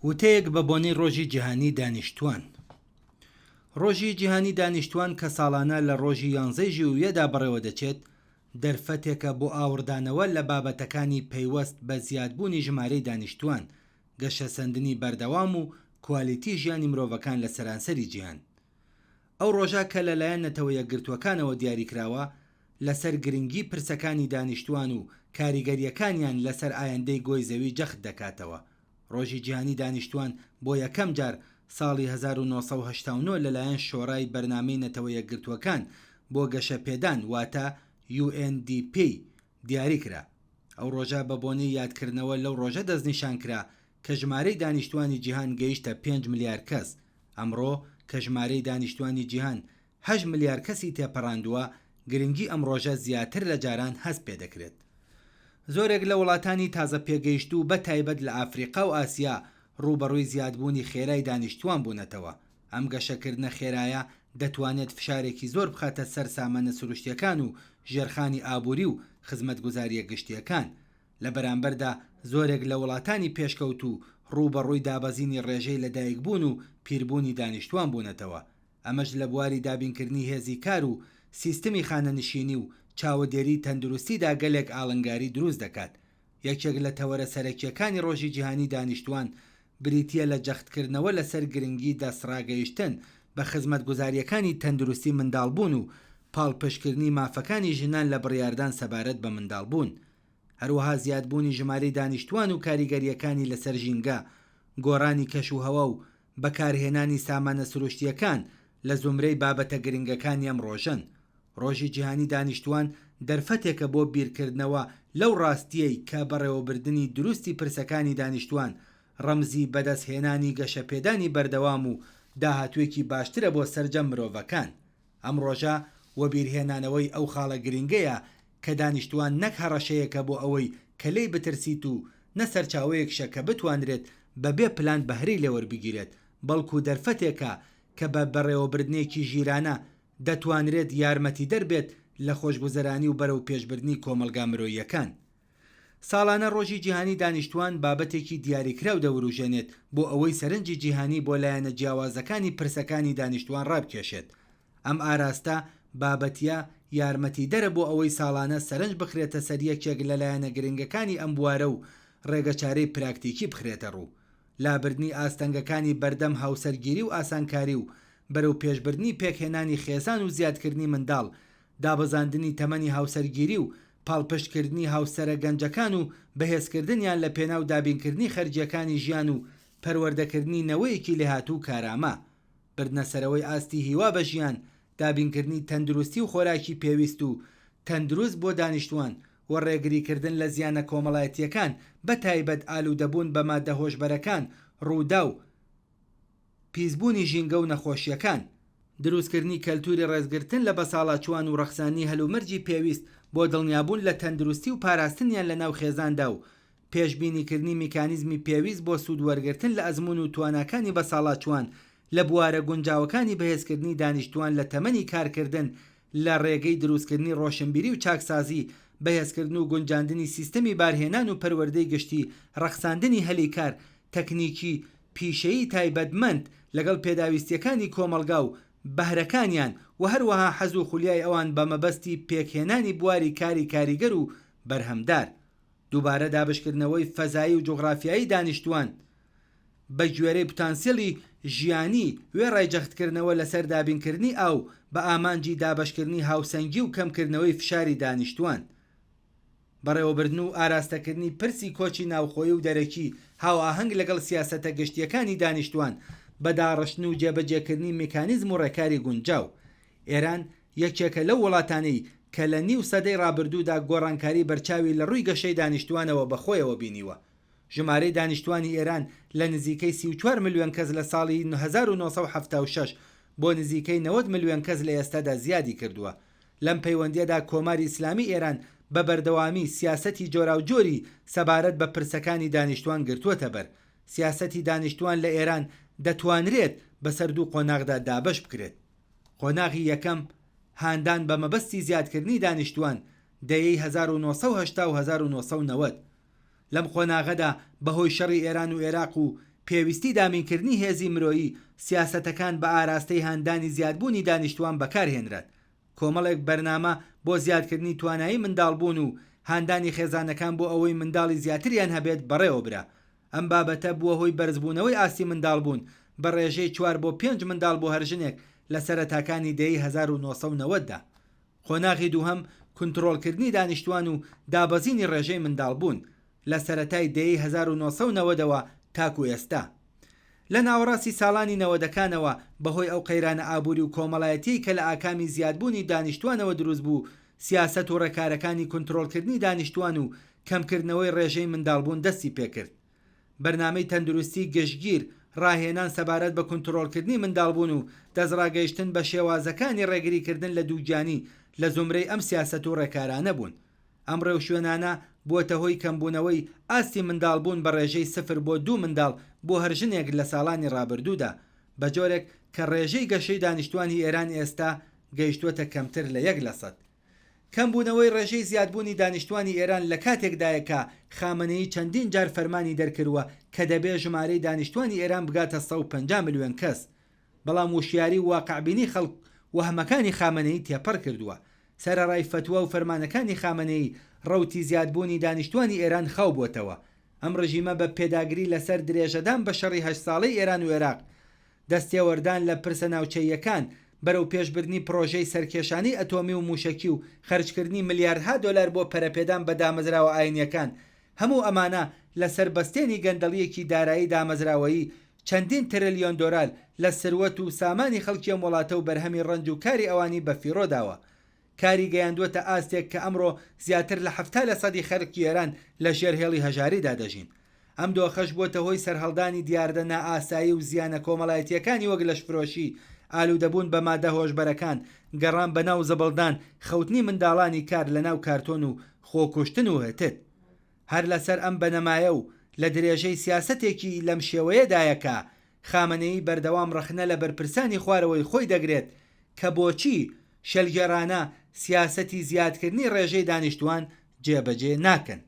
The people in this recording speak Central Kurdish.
وتەیەک بە بۆنەی ڕۆژی جیهانی دانیشتوان. ڕۆژی جیهانی دانیشتوان کە ساڵانە لە ڕۆژی 11 ژوورێدا بەڕێوە دەچێت دەرفەتێکە بۆ ئاوردانەوە لە بابەتەکانی پەیوەست بە زیادبوونی ژمارەی دانیشتوان، گەشە سەندنی بەردەوام و کوالیتی ژیانی مرۆڤەکان لە سەرانسەری جیهان. ئەو ڕۆژە کە لەلایەن نەتەوە یەکگرتووەکانەوە دیاریکراوە لەسەر گرنگی پرسەکانی دانیشتوان و کاریگەریەکانیان لەسەر ئایندەی گۆی زەوی جەخت دەکاتەوە. ڕۆژی جیهانی دانیشتوان بۆ یەکەم جار ساڵی 1989 لەلایەن شۆڕای بەرنامەی نەتەوە یەکگرتووەکان بۆ گەشە پێدان واتە UNDP دیاریکرا. ئەو ڕۆژە بە بۆنەی یادکردنەوە لەو ڕۆژە دەستنیشان کرا کە ژمارەی دانیشتوانی جیهان گەیشتە 5 ملیار کەس. ئەمڕۆ کە ژمارەی دانیشتوانی جیهان 8 ملیار کەسی تێپەڕاندووە، گرنگی ئەم ڕۆژە زیاتر لە جاران هەست پێ دەکرێت. زۆرێک لە وڵاتانی تازە پێگەیشت و بە تایبەت لە ئافریقا و ئاسیا ڕوبەڕووی زیادبوونی خێرای دانیشتوان بوونەتەوە. ئەم گەشەکردنە خێرایە دەتوانێت فشارێکی زۆر بخاتە سەر سامانە سروشتیەکان و ژێرخانی ئابووری و خزمەتگوزاریە گشتیەکان. لە بەرامبەردا زۆرێک لە وڵاتانی پێشکەوت و ڕوبەڕووی دابەزینی ڕێژەی لەدایکبوون و پیربوونی دانیشتوان بوونەتەوە. ئەمەش لە بواری دابینکردنی هێزی کار و سیستمی خانەنشینی و چاوەدێری تەندروستیدا گەلێک ئاڵنگاری دروست دەکات. یەکێک لە تەوەرە سەرەکیەکانی ڕۆژی جیهانی دانیشتوان بریتیە لە جەختکردنەوە لەسەر گرنگی دەسڕاگەیشتن بە خزمەتگوزاریەکانی تەندروستی منداڵبوون و پاڵپشتکردنی مافەکانی ژنان لە بڕیاردان سەبارەت بە منداڵبوون. هەروەها زیادبوونی ژمارەی دانیشتوان و کاریگەریەکانی لەسەر ژینگە، گۆڕانی کەشوهەوا و بەکارهێنانی سامانە سروشتیەکان لە زومرەی بابەتە گرنگەکانی ئەم ڕۆژن. ڕۆژی جیهانی دانیشتوان دەرفەتێکە بۆ بیرکردنەوە لەو ڕاستیەی کە بەڕێوەبردننی دروستی پرسەکانی دانیشتوان ڕەمزی بەدەستهێنانی گەشەپێدانی بەردەوام و داهاتوێکی باشترە بۆ سەرجەم مرۆڤەکان. ئەم ڕۆژە وە بیرهێنانەوەی ئەو خاڵە گرنگەیە کە دانیشتوان نەک هەڕەشەیەکە بۆ ئەوەی کەلەی بترسیت و نەسەرچاوەیەکشە کە بتوانرێت بەبێ پلان بەهرەی لێوەربگیرێت، بەڵکو دەرفەتێکە کە بە بەڕێوەبردنێکی ژیرانە دەتوانرێت یارمەتی دەربێت لە خۆشگوزەرانی و بەرەو پێشبردنی کۆمەلگا مرۆییەکان. ساڵانە ڕۆژی جیهانی دانیشتوان بابەتێکی دیاریکراو دەوروژێنێت بۆ ئەوەی سەرنجی جیهانی بۆ لایەنە جیاوازەکانی پرسەکانی دانیشتوان ڕابکێشێت. ئەم ئاراستە بابەتیە یارمەتی دەرە بۆ ئەوەی ساڵانە سەرنج بخرێتە سەر یەکێک لە لایەنە گرنگەکانی ئەم بوارە و ڕێگەچارەی پراکتیکی بخرێتە ڕوو. لابردنی ئاستەنگەکانی بەردەم هاوسەرگیری و ئاسانکاری و بەرەو پێشبردنی پێکهێنانی خێزان و زیادکردنی منداڵ، دابەزاندنی تەمەنی هاوسەرگیری و پاڵپشتکردنی هاوسەرە گەنجەکان و بەهێزکردنیان لە پێناو دابینکردنی خەرجیەکانی ژیان و پەروەردەکردنی نەوەیەکی لێهاتوو کارامە، بردنەسەرەوەی ئاستی هیوا بە ژیان، دابینکردنی تەندروستی و خۆراکی پێویست و تەندروست بۆ دانیشتوان و ڕێگریکردن لە زیانە کۆمەڵایەتیەکان بە تایبەت ئالوودەبوون بە مادە هۆشبەرەکان، ڕوودا و پیسبوونی ژینگە و نەخۆشیەکان، دروستکردنی کەلتوری ڕێزگرتن لە بەساڵاچوان و ڕەخسانی هەلومەرجی پێویست بۆ دڵنیابوون لە تەندروستی و پاراستنیان لە ناو خێزاندا و پێشبینیکردنی میکانیزمی پێویست بۆ سوودوەرگرتن لە ئەزمون و تواناکانی بەساڵاچوان لە بوارە گونجاوەکانی بەهێزکردنی دانیشتوان لە تەمەنی کارکردن لە ڕێگەی دروستکردنی ڕۆشنبیری و چاکسازی، بەهێزکردن و گونجاندنی سیستەمی بارهێنان و پەروەردەی گشتی، ڕەخساندنی هەلی کار، تەکنیکی پیشەیی تایبەتمەند لەگەڵ پێداویستیەکانی کۆمەلگا و بەهرەکانیان و هەروەها حەز و خولیای ئەوان بە مەبەستی پێکهێنانی بواری کاری کاریگەر و بەرهەمدار. دووبارە دابشکردنەوەی فەزایی و جوغرافیایی دانیشتوان بە گوێرەی پوتانسیلی ژیانی وێ ڕایجەختکردنەوە لەسەر دابینکردنی ئاو بە ئامانجی دابشکردنی هاوسەنگی و کەمکردنەوەی فشاری دانیشتوان، بەڕێوەبردن و ئاراستەکردنی پرسی کۆچی ناوخۆیی و دەرەکی هاوئاهەنگ لەگەڵ سیاسەتە گشتیەکانی دانیشتوان بە داڕشتن و جێبەجێکردنی میکانیزم و ڕێکاری گونجاو. ئێران یەکێکە لەو وڵاتانەی کە لە نیو سەدەی ڕابردوودا گۆڕانکاری بەرچاوی لە ڕووی گەشەی دانیشتوانەوە بەخۆیەوە بینیوە. ژمارەی دانیشتوانی ئێران لە نزیکەی 34 ملیۆن کەس لە ساڵی 1976 بۆ نزیکەی 90 ملیۆن کەس لە ئێستادا زیادی کردووە. لەم پەیوەندیەدا کۆماری ئیسلامی ئێران بە بەردەوامی سیاسەتی جۆراوجۆری سەبارەت بە پرسەکانی دانیشتوان گرتووەتە بەر. سیاسەتی دانیشتوان لە ئێران دەتوانرێت بەسەر دوو قۆناغدا دابش بکرێت. قۆناغی یەکەم هاندان بە مەبەستی زیادکردنی دانیشتوان دەیەی 1980 و 1990. لەم قۆناغەدا بەهۆی شەڕی ئێران و عێراق و پێویستی دامینکردنی هێزی مرۆیی سیاسەتەکان بە ئاراستەی هاندانی زیادبوونی دانیشتوان بەکارهێنرێت. کۆمەڵێک بەرنامە بۆ زیادکردنی توانایی منداڵبوون و هاندانی خێزانەکان بۆ ئەوەی منداڵی زیاتریان هەبێت بەڕێوە برا. ئەم بابەتە بووە هۆی بەرزبوونەوەی ئاستی منداڵبوون بە ڕێژەی 4 بۆ 5 منداڵ بۆ هەرژنێک لە سەرەتاکانی دەی 1990دا. خۆناغی دووهەم کنترۆلکردنی دانیشتوان و دابەزینی ڕێژەی منداڵبوون لە سەرەتای دەی 1990ەوە تاکو ئێستا. لە ناوەڕاستی ساڵانی 90ەکانەوە بەهۆی ئەو قەیرانە ئابووری و کۆمەڵایەتی کە لە ئاکامی زیادبوونی دانیشتوانەوە دروست بوو، سیاسەت و ڕێکارەکانی کنترۆلکردنی دانیشتوان و کەمکردنەوەی ڕێژەی منداڵبوون دەستی پێکرد. بەرنامەی تەندروستی گەشتگیر ڕاهێنان سەبارەت بە کنترۆلکردنی منداڵبوون و دەستڕاگەیشتن بە شێوازەکانی ڕێگریکردن لە دووگیانی لە زمرەی ئەم سیاسەت و ڕێکارانە بوون. ئەم ڕێوشوێنانە بووەتە هۆی کەمبوونەوەی ئاستی منداڵبوون بە ڕێژەی 0 بۆ 2 منداڵ بۆ هەرژنێک لە ساڵانی ڕابردوودا، بە جۆرێک کە ڕێژەی گەشەی دانیشتوانی ئێران ئێستا گەیشتووەتە کەمتر لە 1%. کەمبوونەوەی ڕێژەی زیادبوونی دانیشتوانی ئێران لە کاتێکدایەکە خامنەیی چەندین جار فەرمانی دەرکردووە کە دەبێ ژمارەی دانیشتوانی ئێران بگاتە 150 ملیۆن کەس، بەڵام وشیاری واقعبینی خەڵک وەهمەکانی خامنەیی تێپەڕ کردووە. سەرەڕای فتووە و فەرمانەکانی خامنەیی ڕەوتی زیادبوونی دانیشتوانی ئێران خاو بۆتەوە. ئەم ڕژیمە بە پێداگری لەسەر درێژەدان بە شەڕی 8 ساڵەی ئێران و عێراق، دەستێوەردان لە پرسە ناوچەیەکان بەرەو پێشبردنی پرۆژەی سەرکێشانی ئەتۆمی و موشکی و خەرجکردنی ملیاردها دۆلار بۆ پەرەپێدان بە دامەزراوە ئاینیەکان، هەموو ئەمانە لەسەر بەستێنی گەندەڵیەکی دارایی دامەزراوەیی چەندین تریلیۆن دۆلار لە سروەت و سامانی خەڵکی ئەم وڵاتە و بەرهەمی ڕەنج و کاری ئەوانی بەفیڕۆداوە. کاری گەیاندووەتە ئاستێک کە ئەمڕۆ زیاتر لە 70% خەڵکی ئێران لە ژێر هێڵی هەژاریدا دەژین. ئەم دۆخەش بۆتە هۆی سەرهەڵدانی دیاردە نائاسایی و زیانە کۆمەڵایەتیەکانی وەک لەشفرۆشی، ئالوودەبوون بە مادە هۆشبەرەکان، گەڕان بە ناو زەبەڵدان، خەوتنی منداڵانی کار لە ناو کارتۆن و خۆکوشتن و هەتت. هەر لەسەر ئەم بەنەمایە و لە درێژەی سیاسەتێکی لەم شێوەیەدایەکە خامنەیی بەردەوام ڕەخنە لە بەرپرسانی خوارەوەی خۆی دەگرێت کە بۆچی شەلگێڕانە سیاسەتی زیادکردنی ڕێژەی دانیشتوان جێبەجێ ناکەن.